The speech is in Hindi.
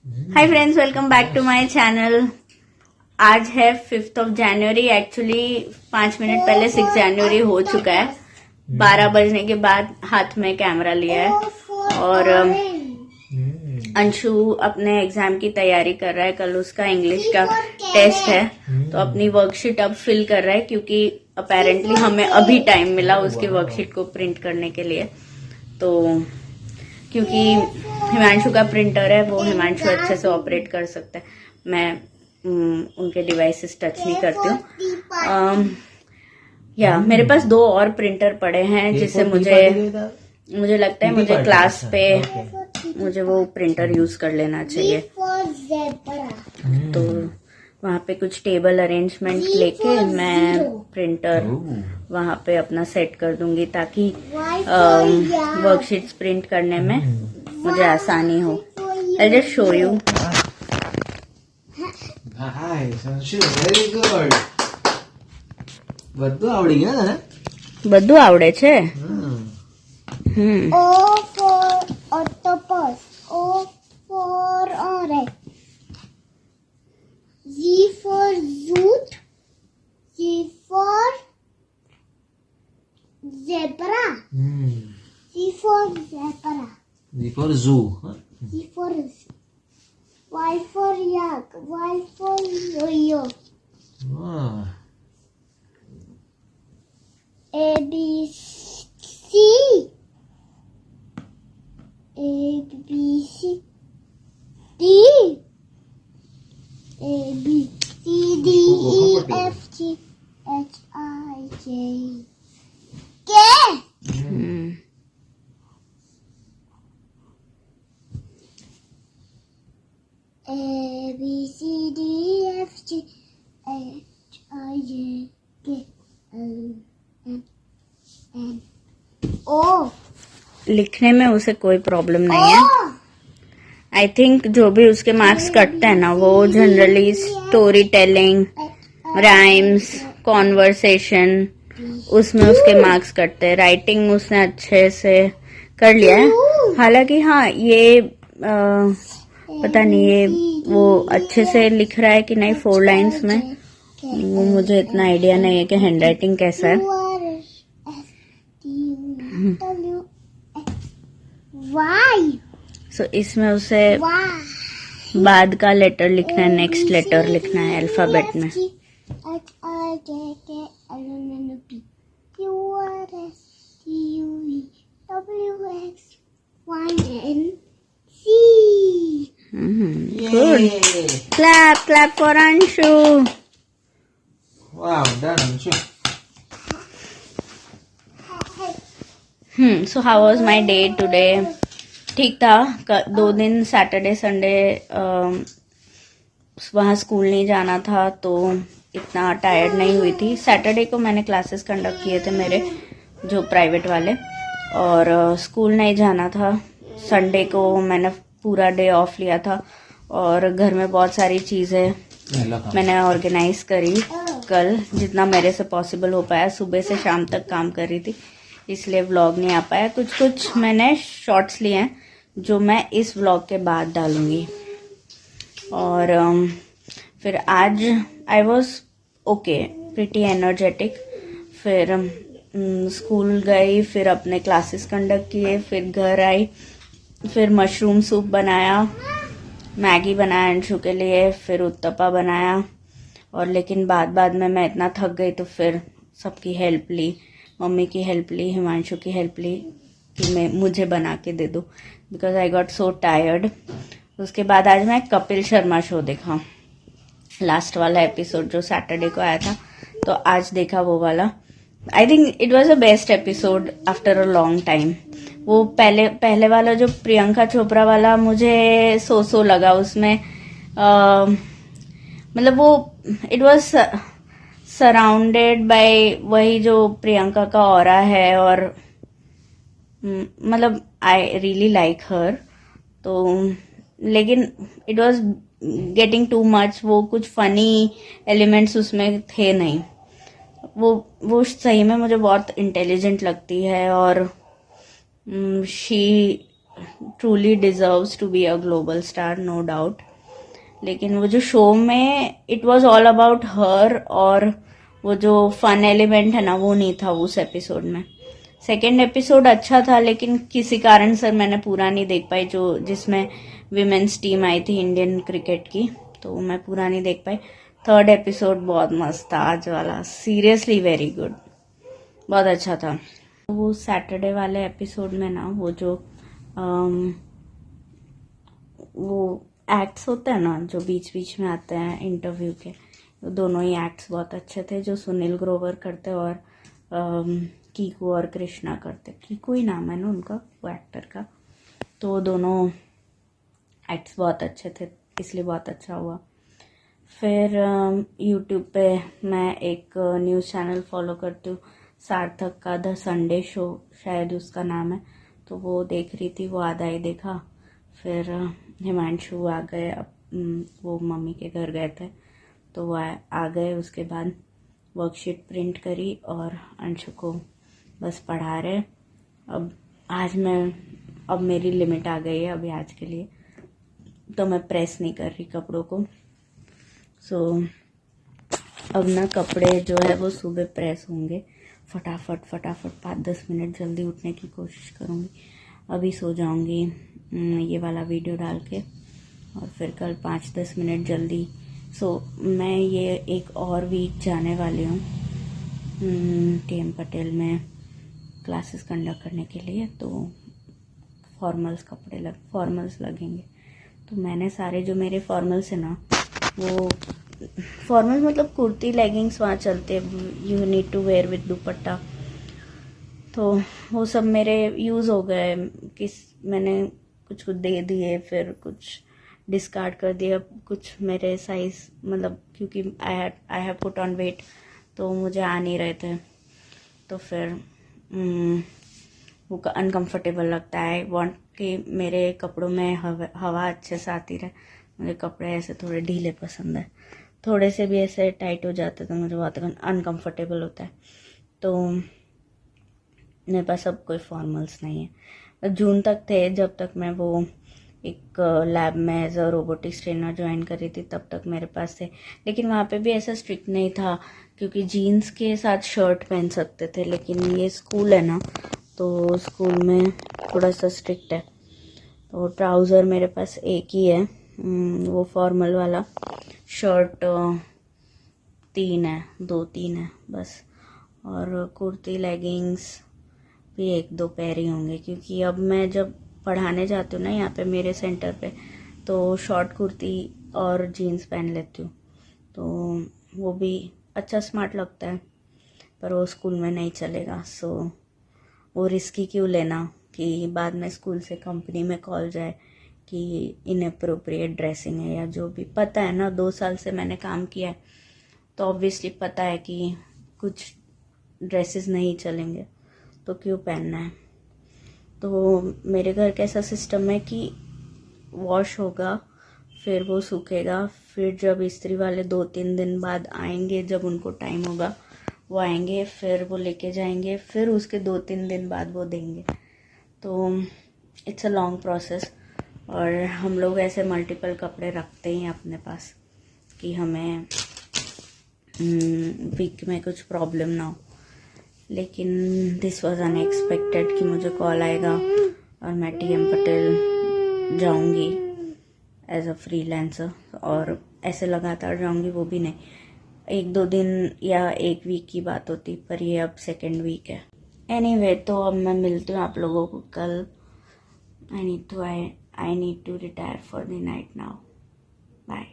Hi friends, welcome back to my channel. आज है 5th of January. Actually 5 minute पहले 6 जनवरी हो चुका है। 12 बजने के बाद हाथ में कैमरा लिया है और अंशु अपने एग्जाम की तैयारी कर रहा है। कल उसका इंग्लिश का टेस्ट है तो अपनी वर्कशीट अब फिल कर रहा है, क्योंकि अपेरेंटली हमें अभी टाइम मिला उसकी वर्कशीट को प्रिंट करने के लिए। तो क्योंकि हिमांशु का प्रिंटर है, वो हिमांशु अच्छे से ऑपरेट कर सकता है, मैं उनके डिवाइसेस टच नहीं करती हूँ। या मेरे पास 2 और प्रिंटर पड़े हैं जिससे मुझे लगता है मुझे क्लास पे मुझे वो प्रिंटर यूज कर लेना चाहिए। तो वहाँ पे कुछ टेबल अरेंजमेंट लेके मैं प्रिंटर वहाँ पे अपना सेट कर दूंगी ताकि वर्कशीट्स प्रिंट करने में मुझे आसानी हो। I'll just show you. Nice, very good. બધું આવડી ગયું ને? બધું આવડે છે. O for octopus. O for orange. Z for zoot. Z for zebra. Z for zebra. Z for zoo. Z for Y for yak. Y for yo-yo. Ah. A B C. A B C D. A B C D E F G H I J K. A B C D E F G H I J K L M N O. लिखने में उसे कोई प्रॉब्लम नहीं है। आई थिंक जो भी उसके मार्क्स कटते हैं ना, वो generally story telling, rhymes, conversation, उसमें उसके मार्क्स कटते हैं। राइटिंग उसने अच्छे से कर लिया है। हालांकि हाँ, ये पता नहीं ये वो अच्छे से लिख रहा है कि नहीं 4 लाइन्स में, वो मुझे इतना आइडिया नहीं है कि हैंडराइटिंग कैसा है। सो इसमें उसे बाद का लेटर लिखना है, नेक्स्ट लेटर लिखना है अल्फाबेट में। Good. Clap, clap for Anshu. Wow, done, Anshu. So how was my day today? ठीक था। 2 दिन सैटरडे संडे वहाँ स्कूल नहीं जाना था तो इतना टायर्ड नहीं हुई थी। सैटरडे को मैंने क्लासेस कंडक्ट किए थे मेरे जो प्राइवेट वाले, और स्कूल नहीं जाना था। संडे को मैंने पूरा डे ऑफ लिया था और घर में बहुत सारी चीज़ें मैंने ऑर्गेनाइज करी। कल जितना मेरे से पॉसिबल हो पाया, सुबह से शाम तक काम कर रही थी, इसलिए व्लॉग नहीं आ पाया। कुछ मैंने शॉर्ट्स लिए हैं जो मैं इस व्लॉग के बाद डालूंगी। और फिर आज I was okay, pretty energetic. फिर स्कूल गई, फिर अपने क्लासेस कंडक्ट किए, फिर घर आई, फिर मशरूम सूप बनाया, मैगी बनाया अंशु के लिए, फिर उत्तपा बनाया। और लेकिन बाद में मैं इतना थक गई तो फिर सबकी हेल्प ली, मम्मी की हेल्प ली, हिमांशु की हेल्प ली कि मैं मुझे बना के दे दो, because I got so tired. उसके बाद आज मैं कपिल शर्मा शो देखा, लास्ट वाला एपिसोड जो सैटरडे को आया था, तो आज देखा वो वाला। I think it was a best episode after a long time. वो पहले वाला जो प्रियंका चोपड़ा वाला मुझे सो लगा। उसमें मतलब वो इट वॉज सराउंडेड बाय वही जो प्रियंका का ऑरा है, और मतलब आई रियली लाइक हर। तो लेकिन it was getting too much. वो कुछ फनी एलिमेंट्स उसमें थे नहीं। वो सही में मुझे बहुत इंटेलिजेंट लगती है और she truly deserves to be a global star, no doubt. लेकिन वो जो शो में it was all about her, और वो जो फन एलिमेंट है ना वो नहीं था उस एपिसोड में। सेकेंड एपिसोड अच्छा था लेकिन किसी कारण से मैंने पूरा नहीं देख पाई, जो जिसमें विमेन्स टीम आई थी इंडियन क्रिकेट की, तो मैं पूरा नहीं देख पाई। थर्ड एपिसोड बहुत मस्त था आज वाला, सीरियसली वेरी गुड, बहुत अच्छा था। वो सैटरडे वाले एपिसोड में ना वो जो वो एक्ट्स होते हैं ना जो बीच बीच में आते हैं इंटरव्यू के, वो दोनों ही एक्ट्स बहुत अच्छे थे, जो सुनील ग्रोवर करते और कीकू और कृष्णा करते। कीकू ही नाम है ना उनका, वो एक्टर का। तो दोनों एक्ट्स बहुत अच्छे थे, इसलिए बहुत अच्छा हुआ। फिर यूट्यूब पे मैं एक न्यूज़ चैनल फॉलो करती हूँ, सार्थक का द संडे शो शायद उसका नाम है, तो वो देख रही थी, वो आधा ही देखा। फिर हिमांशु आ गए, वो मम्मी के घर गए थे तो वो आ गए। उसके बाद वर्कशीट प्रिंट करी और अंशु को बस पढ़ा रहे। अब मेरी लिमिट आ गई है अभी आज के लिए, तो मैं प्रेस नहीं कर रही कपड़ों को। सो अब ना कपड़े जो है वो सुबह प्रेस होंगे, फटाफट 5-10 मिनट जल्दी उठने की कोशिश करूँगी। अभी सो जाऊँगी ये वाला वीडियो डाल के, और फिर कल 5-10 मिनट जल्दी। मैं ये एक और वीक जाने वाली हूँ TM पटेल में क्लासेस कंडक्ट करने के लिए, तो फॉर्मल्स लगेंगे। तो मैंने सारे जो मेरे फॉर्मल्स है ना, वो फॉर्मल मतलब कुर्ती लेगिंग्स वहाँ चलते हैं, you need to wear with dupatta, तो वो सब मेरे यूज़ हो गए। मैंने कुछ दे दिए, फिर कुछ डिस्कार्ड कर दिया, कुछ मेरे साइज मतलब क्योंकि I have put on weight, तो मुझे आ नहीं रहे थे, तो फिर वो अनकंफर्टेबल लगता है। वांट कि मेरे कपड़ों में हवा अच्छे से आती रहे। मुझे कपड़े ऐसे थोड़े ढीले पसंद है, थोड़े से भी ऐसे टाइट हो जाते तो मुझे बहुत अनकंफर्टेबल होता है। तो मेरे पास अब कोई फॉर्मल्स नहीं है। जून तक थे, जब तक मैं वो एक लैब में as a robotics trainer join कर रही थी तब तक मेरे पास थे, लेकिन वहाँ पे भी ऐसा स्ट्रिक्ट नहीं था क्योंकि जीन्स के साथ शर्ट पहन सकते थे। लेकिन ये स्कूल है ना, तो स्कूल में थोड़ा सा स्ट्रिक्ट है। तो ट्राउज़र मेरे पास एक ही है, वो फॉर्मल वाला। शर्ट 2-3 है बस, और कुर्ती लेगिंग्स भी 1-2 पैर ही होंगे, क्योंकि अब मैं जब पढ़ाने जाती हूँ ना यहाँ पे मेरे सेंटर पे, तो शॉर्ट कुर्ती और जीन्स पहन लेती हूँ, तो वो भी अच्छा स्मार्ट लगता है, पर वो स्कूल में नहीं चलेगा। सो वो रिस्की क्यों लेना कि बाद में स्कूल से कंपनी में कॉल जाए कि इनअप्रोप्रिएट ड्रेसिंग है या जो भी। पता है ना, 2 साल से मैंने काम किया है, तो ऑब्वियसली पता है कि कुछ ड्रेसेस नहीं चलेंगे, तो क्यों पहनना है। तो मेरे घर का ऐसा सिस्टम है कि वॉश होगा, फिर वो सूखेगा, फिर जब इस्त्री वाले 2-3 दिन बाद आएंगे, जब उनको टाइम होगा वो आएंगे, फिर वो लेके जाएंगे, फिर उसके 2-3 दिन बाद वो देंगे। तो इट्स अ लॉन्ग प्रोसेस, और हम लोग ऐसे मल्टीपल कपड़े रखते हैं अपने पास कि हमें वीक में कुछ प्रॉब्लम ना हो। लेकिन दिस वॉज अनएक्सपेक्टेड कि मुझे कॉल आएगा और मैं TM पटेल जाऊंगी एज अ फ्रीलांसर, और ऐसे लगातार जाऊंगी वो भी नहीं, 1-2 दिन या 1 वीक की बात होती, पर ये अब 2nd वीक है। एनीवे, तो अब मैं मिलती हूँ आप लोगों को कल। I need to retire for the night now. Bye.